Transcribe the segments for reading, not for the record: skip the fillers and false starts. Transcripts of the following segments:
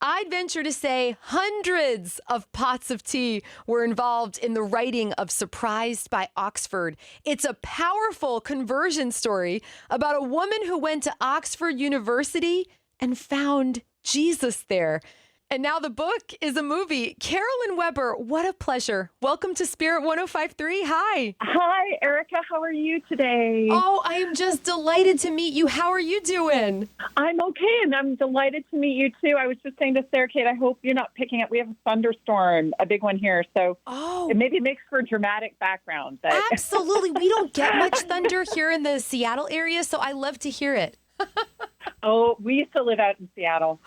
I'd venture to say hundreds of pots of tea were involved in the writing of Surprised by Oxford. It's a powerful conversion story about a woman who went to Oxford University and found Jesus there. And now the book is a movie. Carolyn Weber, what a pleasure. Welcome to Spirit 105.3. Hi. Hi, Erica. How are you today? Oh, I am just delighted to meet you. How are you doing? I'm okay, and I'm delighted to meet you, too. I was just saying to Sarah Kate, I hope you're not picking up. We have a thunderstorm, a big one here, so it maybe makes for dramatic background. But Absolutely. We don't get much thunder here in the Seattle area, so I love to hear it. Oh, we used to live out in Seattle.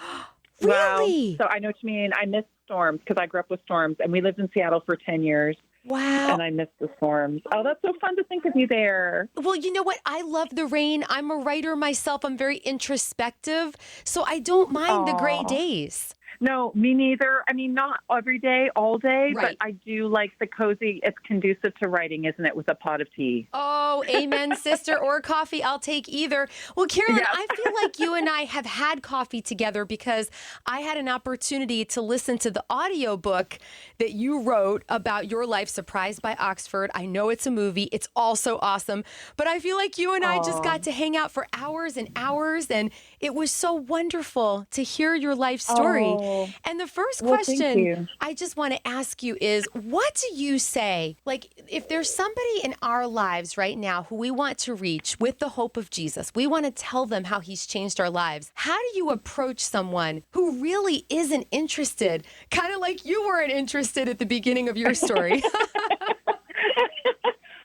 Really? Wow. So I know what you mean. I miss storms because I grew up with storms, and we lived in Seattle for 10 years. Wow. And I miss the storms. Oh, that's so fun to think of you there. Well, you know what? I love the rain. I'm a writer myself. I'm very introspective, so I don't mind the gray days. No, me neither. I mean, not every day, all day, Right. but I do like the cozy. It's conducive to writing, isn't it, with a pot of tea? Oh, amen, sister, or coffee. I'll take either. Well, Carolyn, Yeah. I feel like you and I have had coffee together because I had an opportunity to listen to the audiobook that you wrote about your life, Surprised by Oxford. I know it's a movie. It's also awesome. But I feel like you and I just got to hang out for hours and hours, and it was so wonderful to hear your life story. Oh. And the first Well, thank question you. I just want to ask you is, what do you say? Like, if there's somebody in our lives right now who we want to reach with the hope of Jesus, we want to tell them how he's changed our lives. How do you approach someone who really isn't interested? Kind of like you weren't interested at the beginning of your story.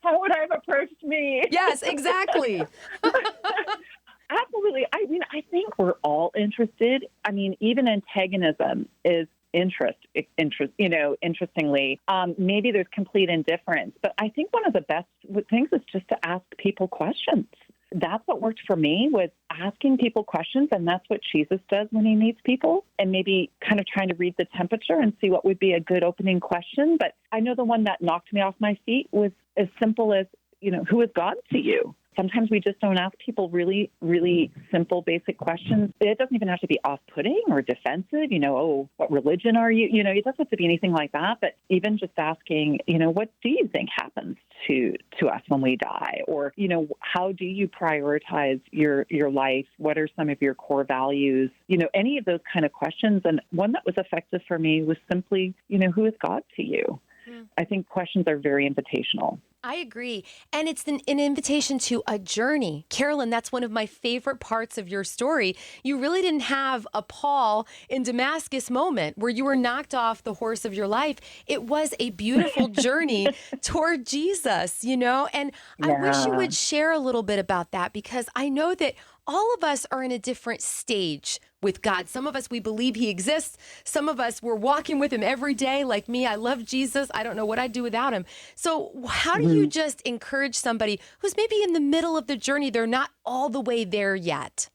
How would I have approached me? Yes, exactly. Absolutely. I mean, I think we're all interested. I mean, even antagonism is interest, interestingly. Maybe there's complete indifference, but I think one of the best things is just to ask people questions. That's what worked for me, was asking people questions, and that's what Jesus does when he meets people, and maybe kind of trying to read the temperature and see what would be a good opening question. But I know the one that knocked me off my feet was as simple as, who is God to you? Sometimes we just don't ask people really, really simple, basic questions. It doesn't even have to be off-putting or defensive. What religion are you? It doesn't have to be anything like that. But even just asking, what do you think happens to us when we die? Or, how do you prioritize your life? What are some of your core values? Any of those kind of questions. And one that was effective for me was simply, who is God to you? I think questions are very invitational. I agree. And it's an invitation to a journey. Carolyn, that's one of my favorite parts of your story. You really didn't have a Paul in Damascus moment where you were knocked off the horse of your life. It was a beautiful journey toward Jesus, And I wish you would share a little bit about that, because I know that all of us are in a different stage with God. Some of us, we believe he exists. Some of us, we're walking with him every day. Like me, I love Jesus. I don't know what I'd do without him. So how do you just encourage somebody who's maybe in the middle of the journey? They're not all the way there yet.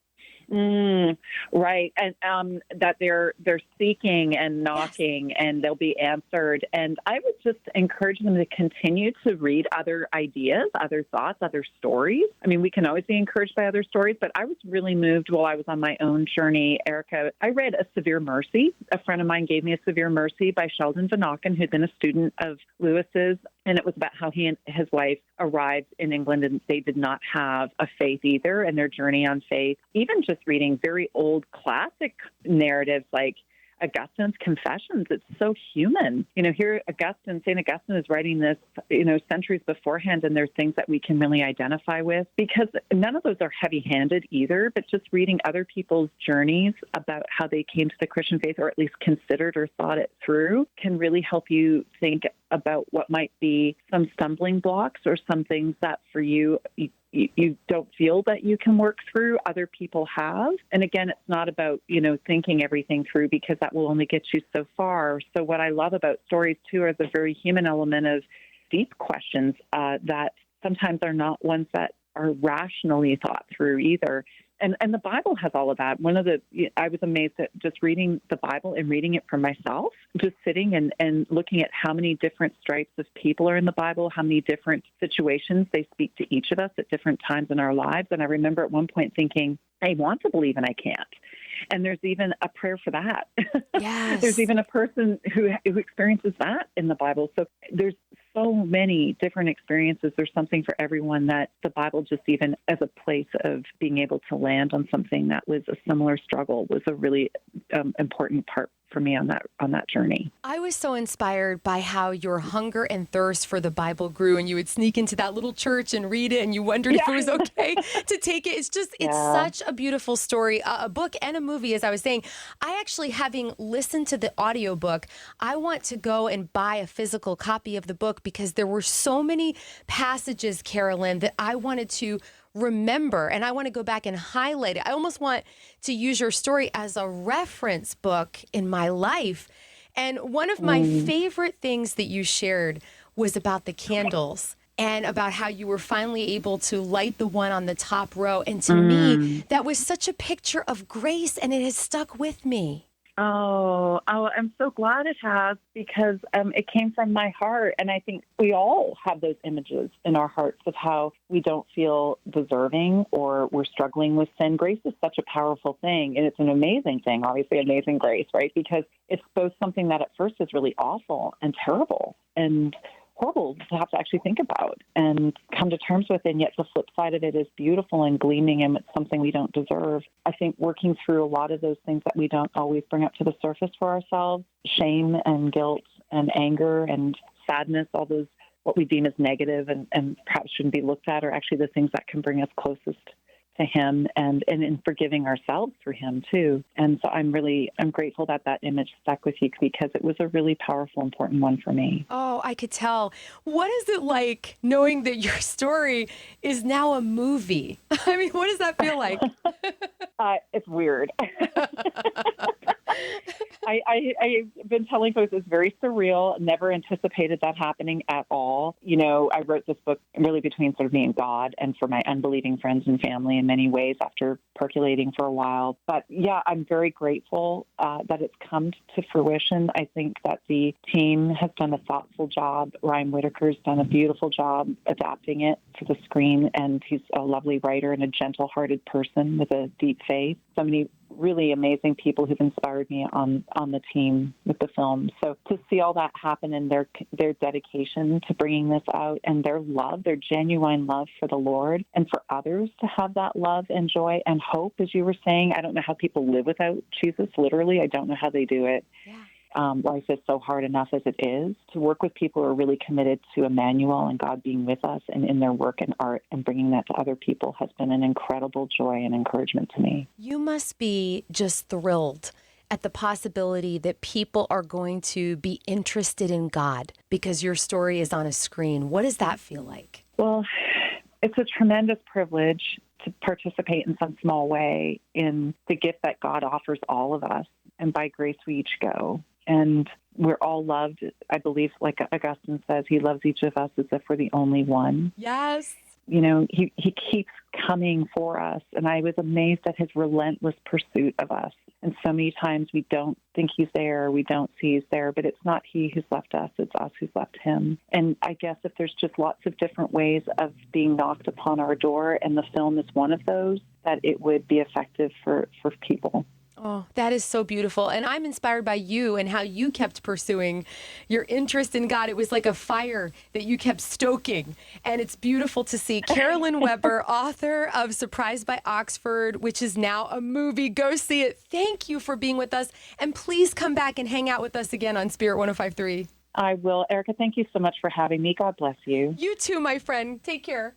Right. And that they're seeking and knocking, and they'll be answered. And I would just encourage them to continue to read other ideas, other thoughts, other stories. I mean, we can always be encouraged by other stories, but I was really moved while I was on my own journey, Erica. I read A Severe Mercy. A friend of mine gave me A Severe Mercy by Sheldon Vanauken, who'd been a student of Lewis's. And it was about how he and his wife arrived in England, and they did not have a faith either, and their journey on faith. Even just reading very old classic narratives like Augustine's Confessions, it's so human. Here St. Augustine is writing this, centuries beforehand, and there's things that we can really identify with, because none of those are heavy-handed either, but just reading other people's journeys about how they came to the Christian faith, or at least considered or thought it through, can really help you think about what might be some stumbling blocks or some things that for you don't feel that you can work through, other people have. And again, it's not about, thinking everything through, because that will only get you so far. So what I love about stories, too, are the very human element of deep questions that sometimes are not ones that are rationally thought through either. And the Bible has all of that. I was amazed at just reading the Bible and reading it for myself, just sitting and looking at how many different stripes of people are in the Bible, how many different situations they speak to each of us at different times in our lives. And I remember at one point thinking, I want to believe and I can't. And there's even a prayer for that. Yes. There's even a person who experiences that in the Bible. So there's so many different experiences. There's something for everyone, that the Bible, just even as a place of being able to land on something that was a similar struggle, was a really important part for me on that journey. I was so inspired by how your hunger and thirst for the Bible grew, and you would sneak into that little church and read it, and you wondered if it was okay to take it. It's such a beautiful story, a book and a movie, as I was saying. I actually, having listened to the audiobook, I want to go and buy a physical copy of the book, because there were so many passages, Carolyn, that I wanted to remember, and I want to go back and highlight it. I almost want to use your story as a reference book in my life. And one of my favorite things that you shared was about the candles, and about how you were finally able to light the one on the top row. And to me, that was such a picture of grace, and it has stuck with me. Oh, I'm so glad it has, because it came from my heart. And I think we all have those images in our hearts of how we don't feel deserving, or we're struggling with sin. Grace is such a powerful thing, and it's an amazing thing, obviously, amazing grace, right? Because it's both something that at first is really awful and terrible and horrible to have to actually think about and come to terms with, and yet the flip side of it is beautiful and gleaming, and it's something we don't deserve. I think working through a lot of those things that we don't always bring up to the surface for ourselves, shame and guilt and anger and sadness, all those what we deem as negative and perhaps shouldn't be looked at, are actually the things that can bring us closest to him, and in forgiving ourselves through him too. And so I'm grateful that image stuck with you, because it was a really powerful, important one for me. Oh, I could tell. What is it like knowing that your story is now a movie? I mean, what does that feel like? It's weird. I've been telling folks it's very surreal. Never anticipated that happening at all. You know, I wrote this book really between sort of me and God, and for my unbelieving friends and family in many ways, after percolating for a while. But yeah, I'm very grateful that it's come to fruition. I think that the team has done a thoughtful job. Ryan Whitaker's done a beautiful job adapting it for the screen, and he's a lovely writer and a gentle-hearted person with a deep faith. So many really amazing people who've inspired me on the team with the film. So to see all that happen, and their dedication to bringing this out, and their love, their genuine love for the Lord, and for others to have that love and joy and hope, as you were saying. I don't know how people live without Jesus, literally. I don't know how they do it. Yeah. Life is so hard enough as it is. To work with people who are really committed to Emmanuel and God being with us, and in their work and art, and bringing that to other people, has been an incredible joy and encouragement to me. You must be just thrilled at the possibility that people are going to be interested in God because your story is on a screen. What does that feel like? Well, it's a tremendous privilege to participate in some small way in the gift that God offers all of us. And by grace, we each go. And we're all loved. I believe, like Augustine says, he loves each of us as if we're the only one. Yes. You know, he keeps coming for us. And I was amazed at his relentless pursuit of us. And so many times we don't think he's there, we don't see he's there, but it's not he who's left us, it's us who's left him. And I guess if there's just lots of different ways of being knocked upon our door, and the film is one of those, that it would be effective for people. Oh, that is so beautiful. And I'm inspired by you and how you kept pursuing your interest in God. It was like a fire that you kept stoking. And it's beautiful to see. Carolyn Weber, author of Surprised by Oxford, which is now a movie. Go see it. Thank you for being with us. And please come back and hang out with us again on Spirit 105.3. I will. Erica, thank you so much for having me. God bless you. You too, my friend. Take care.